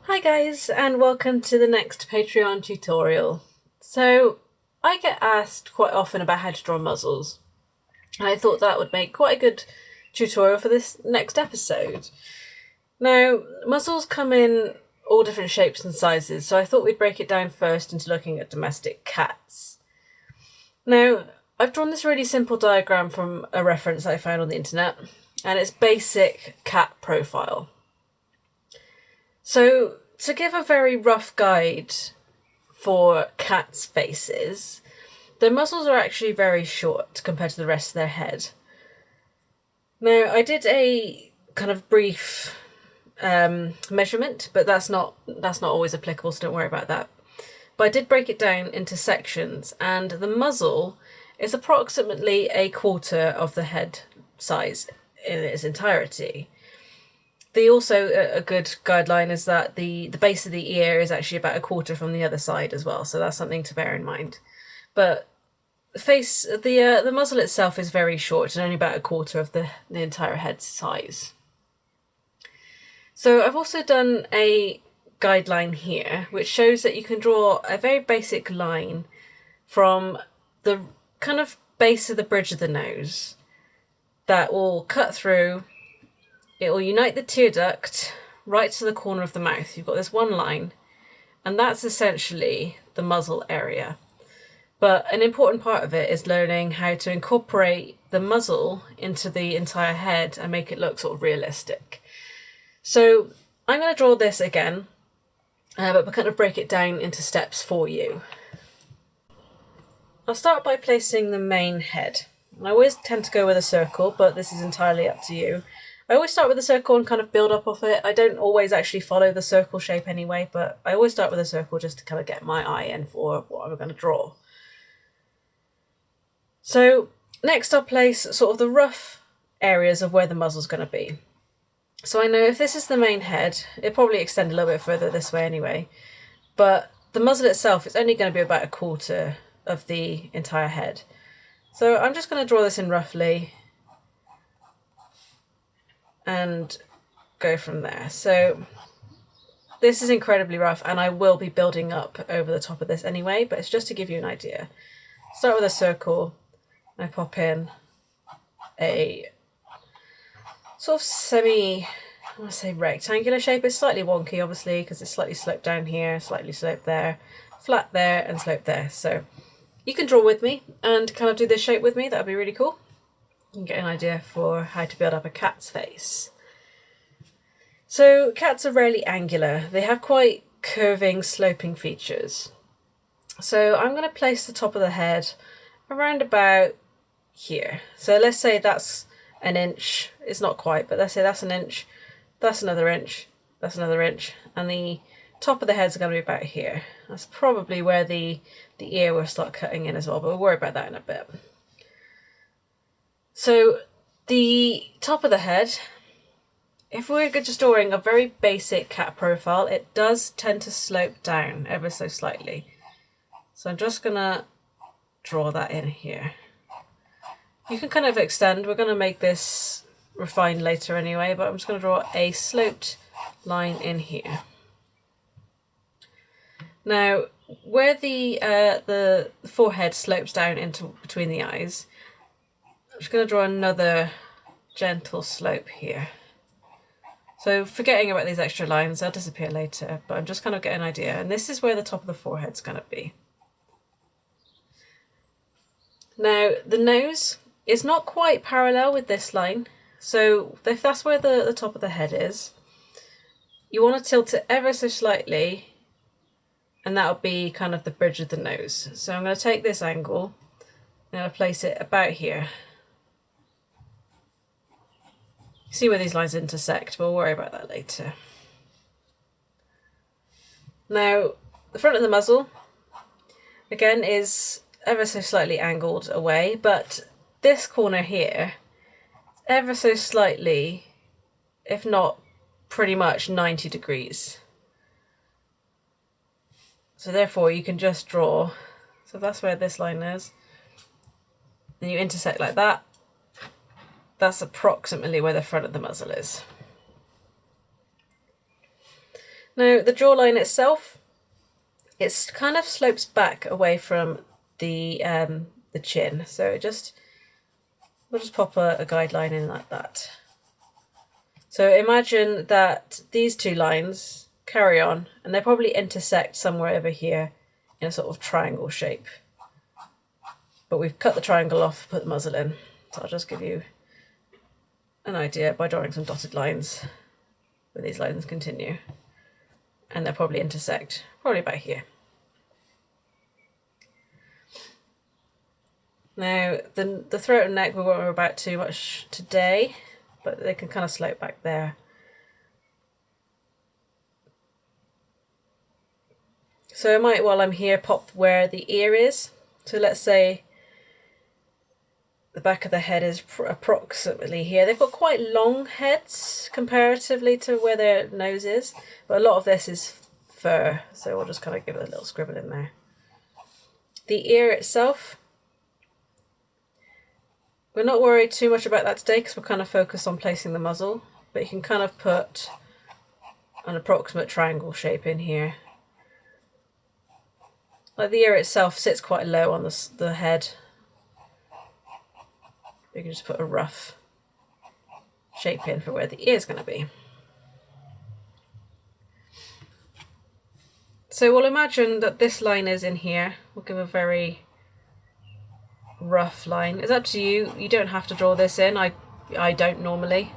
Hi guys, and welcome to the next Patreon tutorial. So, I get asked quite often about how to draw muzzles, and I thought that would make quite a good tutorial for this next episode. Now, muzzles come in all different shapes and sizes, so I thought we'd break it down first into looking at domestic cats. Now, I've drawn this really simple diagram from a reference that I found on the internet, and it's basic cat profile. So, to give a very rough guide for cats' faces, their muzzles are actually very short compared to the rest of their head. Now, I did a kind of brief measurement, but that's not always applicable, so don't worry about that. But I did break it down into sections, and the muzzle is approximately a quarter of the head size in its entirety. A good guideline is that the base of the ear is actually about a quarter from the other side as well, so that's something to bear in mind. But the muzzle itself is very short and only about a quarter of the entire head size. So I've also done a guideline here which shows that you can draw a very basic line from the kind of base of the bridge of the nose that will cut through. It will unite the tear duct right to the corner of the mouth. You've got this one line, and that's essentially the muzzle area. But an important part of it is learning how to incorporate the muzzle into the entire head and make it look sort of realistic. So I'm going to draw this again, but we'll kind of break it down into steps for you. I'll start by placing the main head. I always tend to go with a circle, but this is entirely up to you. I always start with a circle and kind of build up off it. I don't always actually follow the circle shape anyway, but I always start with a circle just to kind of get my eye in for what I'm going to draw. So next I'll place sort of the rough areas of where the muzzle's going to be. So I know if this is the main head, it'll probably extend a little bit further this way anyway, but the muzzle itself is only going to be about a quarter of the entire head. So I'm just going to draw this in roughly and go from there. So this is incredibly rough, and I will be building up over the top of this anyway, but it's just to give you an idea. Start with a circle, and I pop in a sort of I want to say rectangular shape. It's slightly wonky, obviously, because it's slightly sloped down here, slightly sloped there, flat there, and sloped there. So you can draw with me and kind of do this shape with me. That would be really cool. You can get an idea for how to build up a cat's face. So cats are rarely angular. They have quite curving, sloping features. So I'm going to place the top of the head around about here. So let's say that's an inch. It's not quite, but let's say that's an inch. That's another inch. That's another inch. And the top of the head's going to be about here. That's probably where the ear will start cutting in as well, but we'll worry about that in a bit. So the top of the head, if we're just drawing a very basic cat profile, it does tend to slope down ever so slightly. So I'm just going to draw that in here. You can kind of extend. We're going to make this refined later anyway, but I'm just going to draw a sloped line in here. Now, where the forehead slopes down into between the eyes, I'm just going to draw another gentle slope here. So forgetting about these extra lines, they'll disappear later, but I'm just kind of getting an idea. And this is where the top of the forehead's going to be. Now, the nose is not quite parallel with this line. So if that's where the top of the head is, you want to tilt it ever so slightly, and that'll be kind of the bridge of the nose. So I'm going to take this angle and I'll place it about here. See where these lines intersect, but we'll worry about that later. Now, the front of the muzzle, again, is ever so slightly angled away, but this corner here, ever so slightly, if not pretty much 90 degrees. So therefore you can just draw, so that's where this line is, and you intersect like that. That's approximately where the front of the muzzle is. Now the jawline itself, it kind of slopes back away from the chin, so we'll just pop a guideline in like that. So imagine that these two lines carry on and they probably intersect somewhere over here in a sort of triangle shape. But we've cut the triangle off, put the muzzle in. So I'll just give you an idea by drawing some dotted lines where these lines continue. And they'll probably intersect, probably about here. Now, the throat and neck we won't worry about too much today, but they can kind of slope back there. So I might, while I'm here, pop where the ear is. So let's say the back of the head is approximately here. They've got quite long heads comparatively to where their nose is, but a lot of this is fur, so we'll just kind of give it a little scribble in there. The ear itself, we're not worried too much about that today because we're kind of focused on placing the muzzle, but you can kind of put an approximate triangle shape in here. Like the ear itself sits quite low on the head. You can just put a rough shape in for where the ear is going to be. So we'll imagine that this line is in here. We'll give a very rough line. It's up to you. You don't have to draw this in. I don't normally.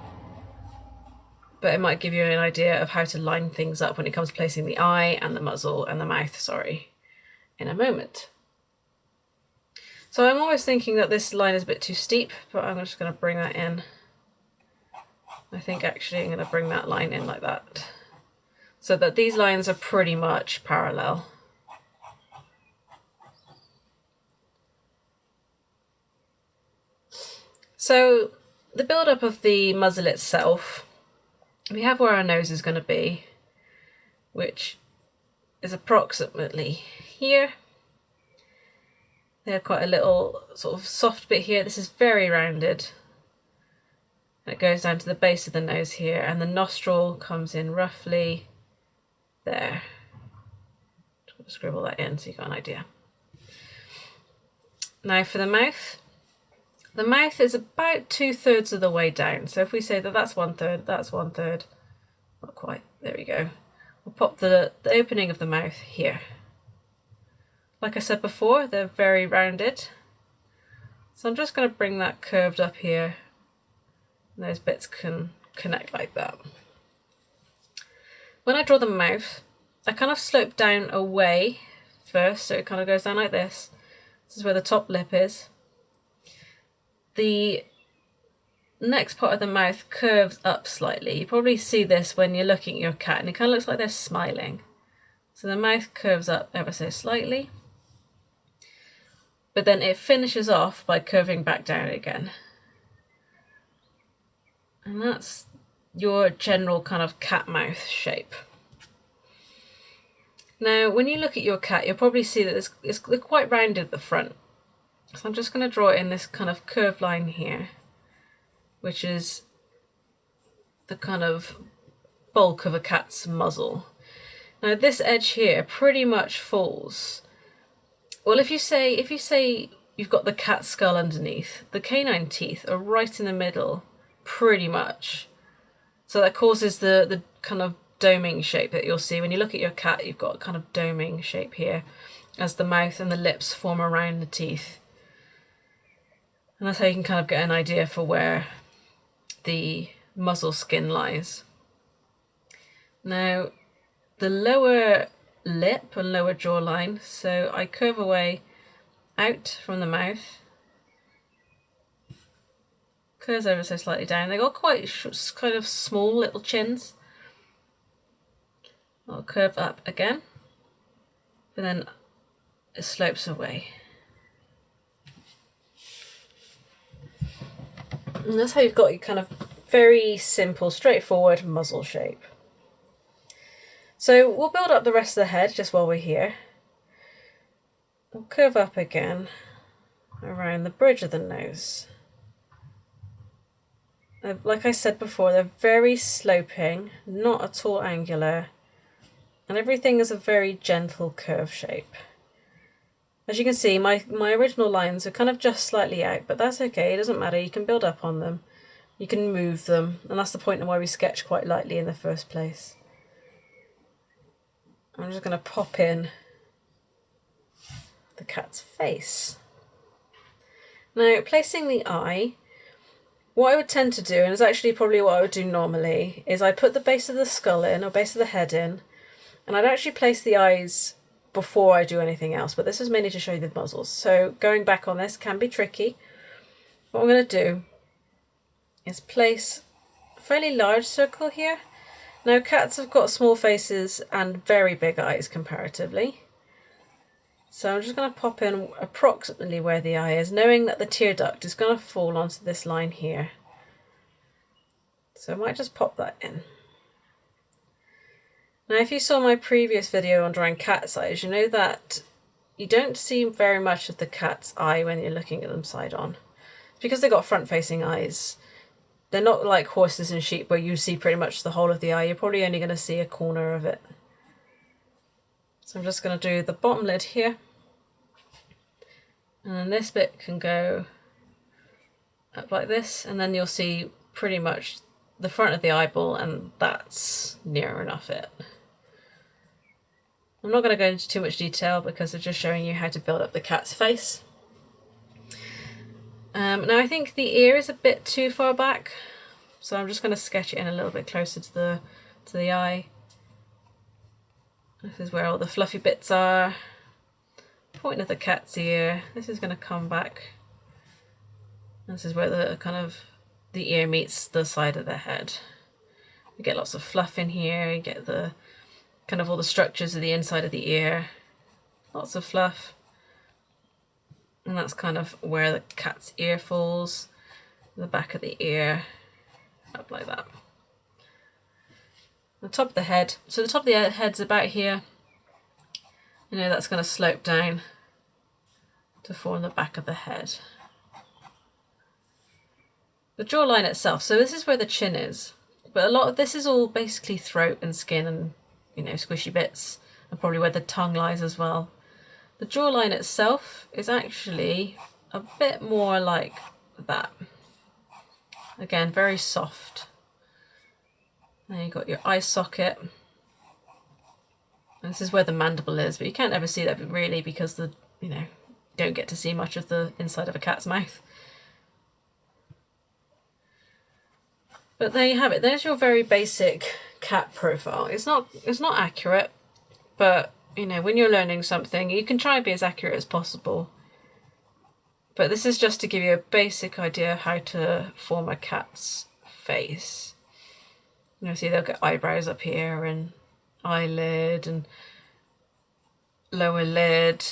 But it might give you an idea of how to line things up when it comes to placing the eye and the muzzle and the mouth, in a moment. So I'm always thinking that this line is a bit too steep, but I'm just going to bring that in. I think actually I'm going to bring that line in like that, so that these lines are pretty much parallel. So the build-up of the muzzle itself, we have where our nose is going to be, which is approximately here. They have quite a little sort of soft bit here. This is very rounded. And it goes down to the base of the nose here, and the nostril comes in roughly there. Just scribble that in so you've got an idea. Now for the mouth is about 2/3 of the way down. So if we say that that's 1/3, that's 1/3, not quite, there we go. We'll pop the opening of the mouth here. Like I said before, they're very rounded. So I'm just going to bring that curved up here. And those bits can connect like that. When I draw the mouth, I kind of slope down away first, so it kind of goes down like this. This is where the top lip is. The next part of the mouth curves up slightly. You probably see this when you're looking at your cat, and it kind of looks like they're smiling. So the mouth curves up ever so slightly, but then it finishes off by curving back down again. And that's your general kind of cat mouth shape. Now, when you look at your cat, you'll probably see that it's quite rounded at the front. So I'm just going to draw in this kind of curved line here, which is the kind of bulk of a cat's muzzle. Now this edge here pretty much falls. Well, if you say you've got the cat skull underneath, the canine teeth are right in the middle, pretty much. So that causes the kind of doming shape that you'll see when you look at your cat. You've got a kind of doming shape here as the mouth and the lips form around the teeth. And that's how you can kind of get an idea for where the muzzle skin lies. Now, the lower lip and lower jawline, so I curve away out from the mouth, curves ever so slightly down. They got quite kind of small little chins. I'll curve up again, but then it slopes away. And that's how you've got your kind of very simple, straightforward muzzle shape. So we'll build up the rest of the head just while we're here. We'll curve up again around the bridge of the nose. Like I said before, they're very sloping, not at all angular. And everything is a very gentle curve shape. As you can see, my original lines are kind of just slightly out, but that's okay, it doesn't matter, you can build up on them. You can move them, and that's the point of why we sketch quite lightly in the first place. I'm just going to pop in the cat's face. Now, placing the eye, what I would tend to do, and it's actually probably what I would do normally, is I put the base of the skull in, or base of the head in, and I'd actually place the eyes before I do anything else, but this is mainly to show you the muzzles. So going back on this can be tricky. What I'm going to do is place a fairly large circle here. Now cats have got small faces and very big eyes comparatively. So I'm just going to pop in approximately where the eye is, knowing that the tear duct is going to fall onto this line here. So I might just pop that in. Now if you saw my previous video on drawing cat's eyes, you know that you don't see very much of the cat's eye when you're looking at them side on. It's because they've got front-facing eyes. They're not like horses and sheep where you see pretty much the whole of the eye. You're probably only going to see a corner of it. So I'm just going to do the bottom lid here. And then this bit can go up like this, and then you'll see pretty much the front of the eyeball, and that's near enough it. I'm not going to go into too much detail because I'm just showing you how to build up the cat's face. Now I think the ear is a bit too far back, so I'm just going to sketch it in a little bit closer to the eye. This is where all the fluffy bits are. Point of the cat's ear. This is going to come back. This is where the kind of the ear meets the side of the head. You get lots of fluff in here. You get the kind of all the structures of the inside of the ear. Lots of fluff. And that's kind of where the cat's ear falls. The back of the ear. Up like that. The top of the head. So the top of the head's about here. You know, that's going to slope down to form the back of the head. The jawline itself, so this is where the chin is, but a lot of this is all basically throat and skin and, you know, squishy bits, and probably where the tongue lies as well. The jawline itself is actually a bit more like that. Again, very soft. Then you've got your eye socket. And this is where the mandible is, but you can't ever see that really because you don't get to see much of the inside of a cat's mouth. But there you have it. There's your very basic cat profile. It's not accurate, but you know, when you're learning something, you can try and be as accurate as possible. But this is just to give you a basic idea of how to form a cat's face. You know, see they'll get eyebrows up here and eyelid and lower lid.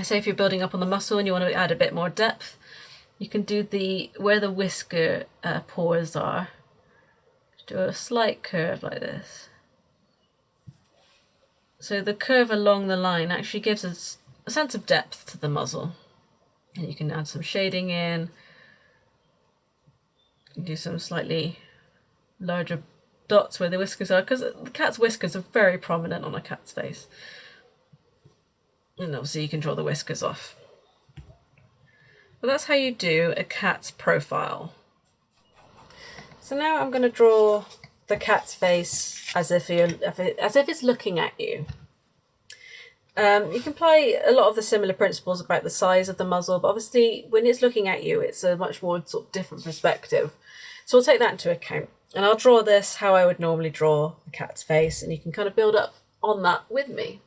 Say if you're building up on the muscle and you want to add a bit more depth, you can do where the whisker pores are. Do a slight curve like this. So the curve along the line actually gives us a sense of depth to the muzzle. And you can add some shading in. Do some slightly larger dots where the whiskers are, because the cat's whiskers are very prominent on a cat's face. And obviously you can draw the whiskers off. But that's how you do a cat's profile. So now I'm going to draw the cat's face as if it's looking at you. You can apply a lot of the similar principles about the size of the muzzle, but obviously when it's looking at you, it's a much more sort of different perspective. So we'll take that into account. And I'll draw this how I would normally draw a cat's face, and you can kind of build up on that with me.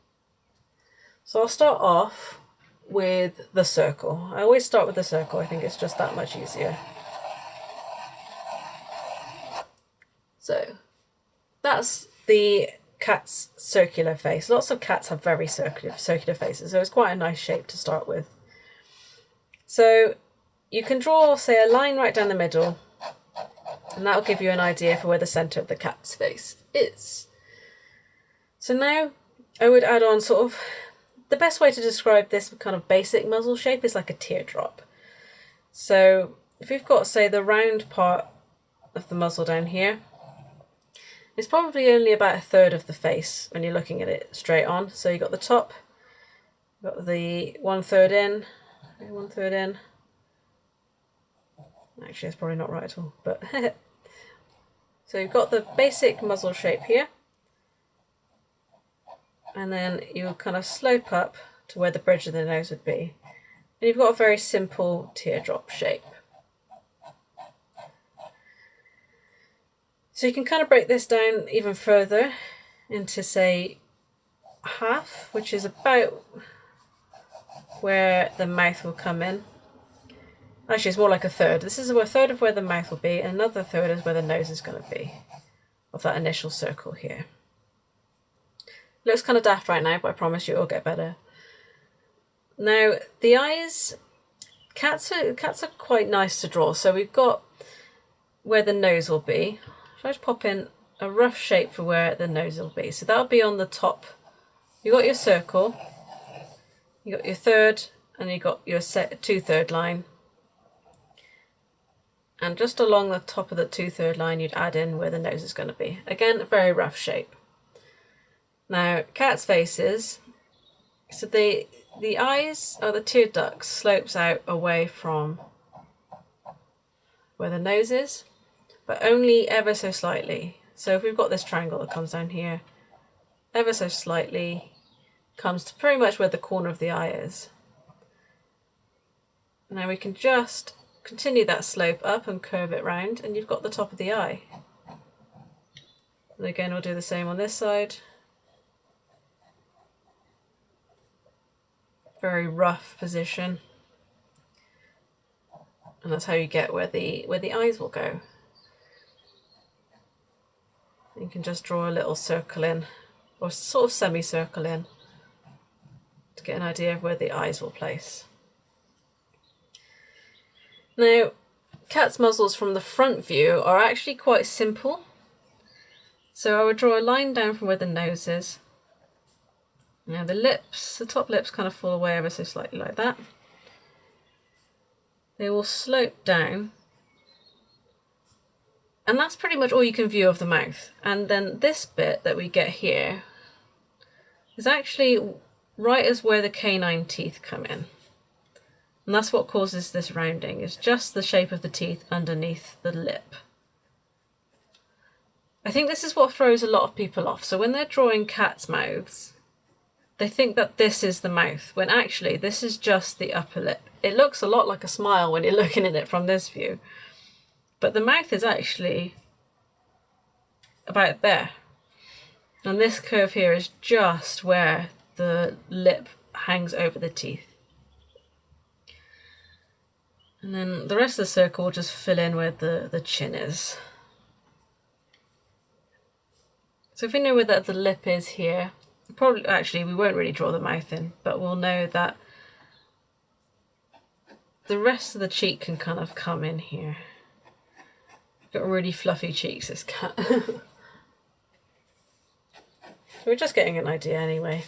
So I'll start off with the circle. I always start with the circle. I think it's just that much easier. So that's the cat's circular face. Lots of cats have very circular faces, so it's quite a nice shape to start with. So you can draw, say, a line right down the middle, and that'll give you an idea for where the centre of the cat's face is. So now I would add on sort of, the best way to describe this kind of basic muzzle shape is like a teardrop. So if you've got, say, the round part of the muzzle down here, It's probably only about a third of the face when you're looking at it straight on. So you got the top, you've got the 1/3 in, 1/3 in. Actually, it's probably not right at all, but so you've got the basic muzzle shape here, and then you kind of slope up to where the bridge of the nose would be, and you've got a very simple teardrop shape. So you can kind of break this down even further into, say, half, which is about where the mouth will come in. Actually, it's more like a third. This is a third of where the mouth will be, and another third is where the nose is going to be, of that initial circle here. Looks kind of daft right now, but I promise you it'll get better. Now, the eyes, cats are quite nice to draw. So we've got where the nose will be. Shall I just pop in a rough shape for where the nose will be? So that'll be on the top. You've got your circle, you got your third, and you got your 2/3 line. And just along the top of the 2/3 line, you'd add in where the nose is going to be. Again, a very rough shape. Now, cats' faces, so the eyes, or the tear ducts, slopes out away from where the nose is, but only ever so slightly. So if we've got this triangle that comes down here, ever so slightly, comes to pretty much where the corner of the eye is. Now we can just continue that slope up and curve it round, and you've got the top of the eye. And again, we'll do the same on this side. Very rough position. And that's how you get where the eyes will go. You can just draw a little circle in, or sort of semicircle in, to get an idea of where the eyes will place. Now, cats' muzzles from the front view are actually quite simple. So I would draw a line down from where the nose is. Now the lips, the top lips kind of fall away ever so slightly like that. They will slope down. And that's pretty much all you can view of the mouth. And then this bit that we get here is actually right as where the canine teeth come in. And that's what causes this rounding, is just the shape of the teeth underneath the lip. I think this is what throws a lot of people off. So when they're drawing cats' mouths, they think that this is the mouth, when actually this is just the upper lip. It looks a lot like a smile when you're looking at it from this view, but the mouth is actually about there. And this curve here is just where the lip hangs over the teeth. And then the rest of the circle will just fill in where the chin is. So if we know where the lip is here, probably, actually we won't really draw the mouth in, but we'll know that the rest of the cheek can kind of come in here. Got really fluffy cheeks, this cat. We're just getting an idea anyway.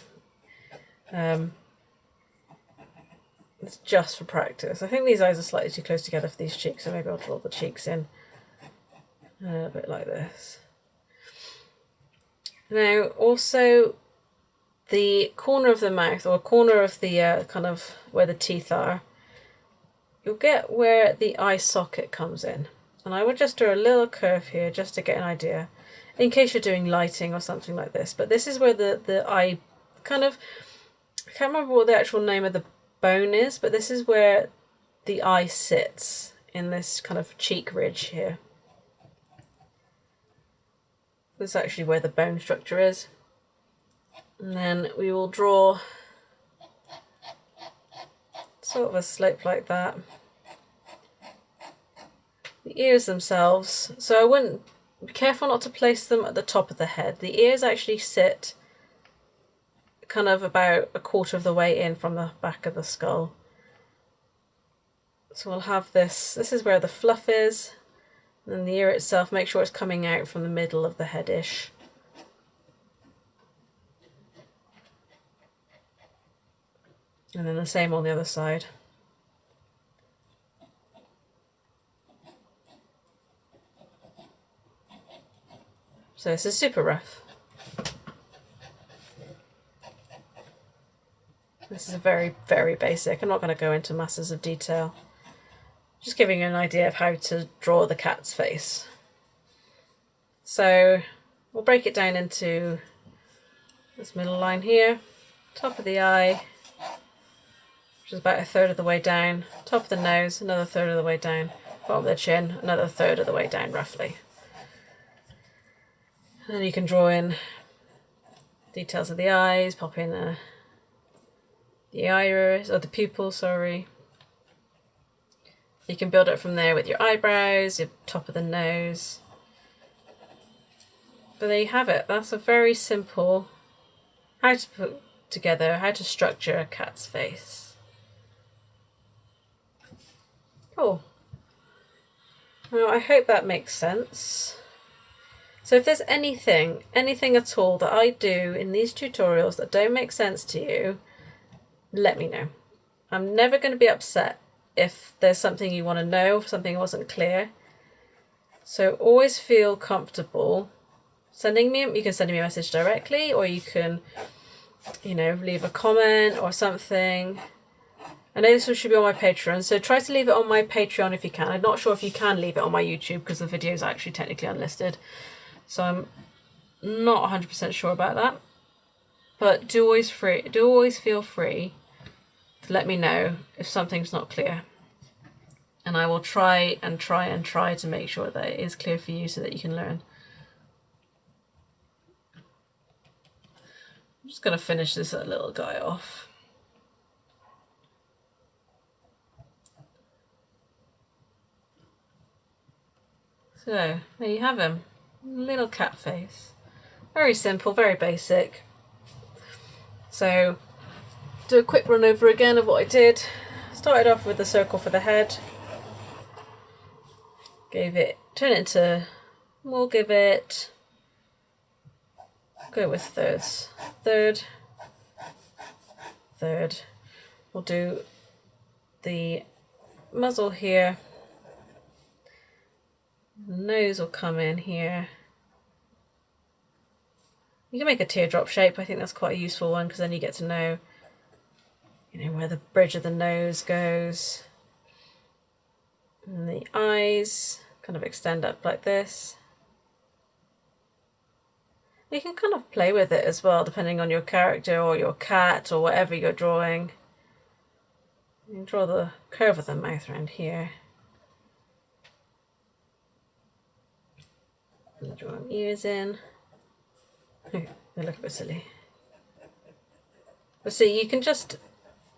It's just for practice. I think these eyes are slightly too close together for these cheeks, so maybe I'll draw the cheeks in a bit like this. Now, also the corner of the mouth, or corner of the kind of where the teeth are, you'll get where the eye socket comes in. And I would just do a little curve here just to get an idea, in case you're doing lighting or something like this. But this is where the eye kind of, I can't remember what the actual name of the bone is, but this is where the eye sits, in this kind of cheek ridge here. This is actually where the bone structure is. And then we will draw sort of a slope like that. The ears themselves, so I wouldn't, be careful not to place them at the top of the head. The ears actually sit kind of about a quarter of the way in from the back of the skull. So we'll have this is where the fluff is, and then the ear itself, make sure it's coming out from the middle of the head-ish. And then the same on the other side. So this is super rough. This is a very, very basic. I'm not going to go into masses of detail. Just giving you an idea of how to draw the cat's face. So we'll break it down into this middle line here, top of the eye, which is about a third of the way down, top of the nose, another third of the way down, bottom of the chin, another third of the way down roughly. And then you can draw in details of the eyes, pop in the iris, or the pupil, sorry. You can build it from there with your eyebrows, your top of the nose. But there you have it. That's a very simple how to put together, how to structure a cat's face. Cool. Well, I hope that makes sense. So if there's anything at all that I do in these tutorials that don't make sense to you, let me know. I'm never going to be upset if there's something you want to know, if something wasn't clear. So always feel comfortable sending me, you can send me a message directly, or you can, leave a comment or something. I know this should be on my Patreon, so try to leave it on my Patreon if you can. I'm not sure if you can leave it on my YouTube because the video is actually technically unlisted. So I'm not 100% sure about that. But do always feel free to let me know if something's not clear. And I will try to make sure that it is clear for you so that you can learn. I'm just going to finish this little guy off. So there you have him. Little cat face. Very simple, very basic. So do a quick run over again of what I did. Started off with the circle for the head. We'll give it, go with thirds. Third. We'll do the muzzle here. The nose will come in here. You can make a teardrop shape. I think that's quite a useful one because then you get to know, where the bridge of the nose goes. And the eyes kind of extend up like this. You can kind of play with it as well, depending on your character or your cat or whatever you're drawing. You can draw the curve of the mouth around here. And draw some ears in. Oh, they look a bit silly. But see, you can just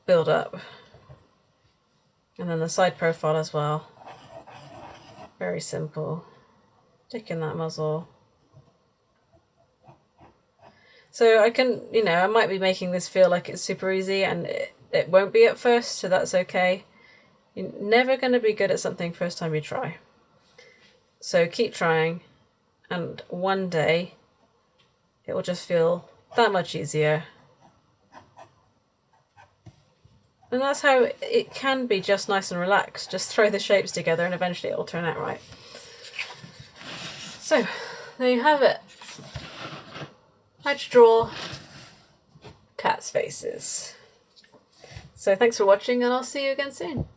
build up. And then the side profile as well. Very simple. Stick in that muzzle. So I can, I might be making this feel like it's super easy and it won't be at first, so that's okay. You're never going to be good at something first time you try. So keep trying and one day it will just feel that much easier. And that's how it can be, just nice and relaxed. Just throw the shapes together and eventually it will turn out right. So, there you have it. How to draw cats' faces. So thanks for watching and I'll see you again soon.